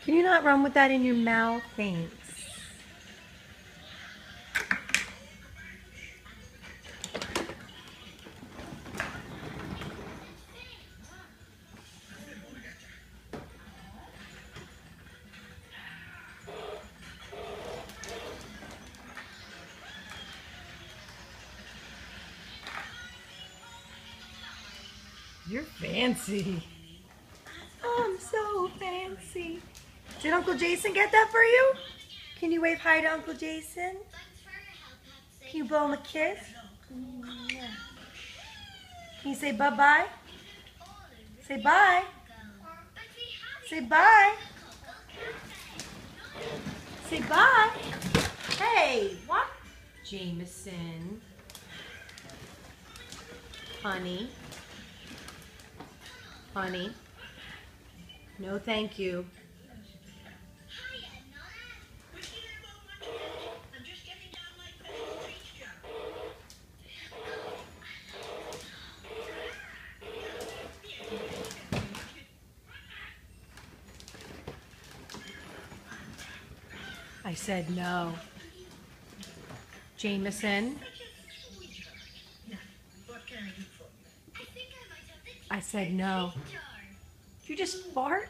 Can you not run with that in your mouth? Thanks. You're fancy. I'm so fancy. Did Uncle Jason get that for you? Can you wave hi to Uncle Jason? Can you blow him a kiss? Can you say bye-bye? Say bye. Say bye. Say bye. Hey, what? Jameson. Honey. Honey. No, thank you. I said no. Jameson. I said no. You just fart?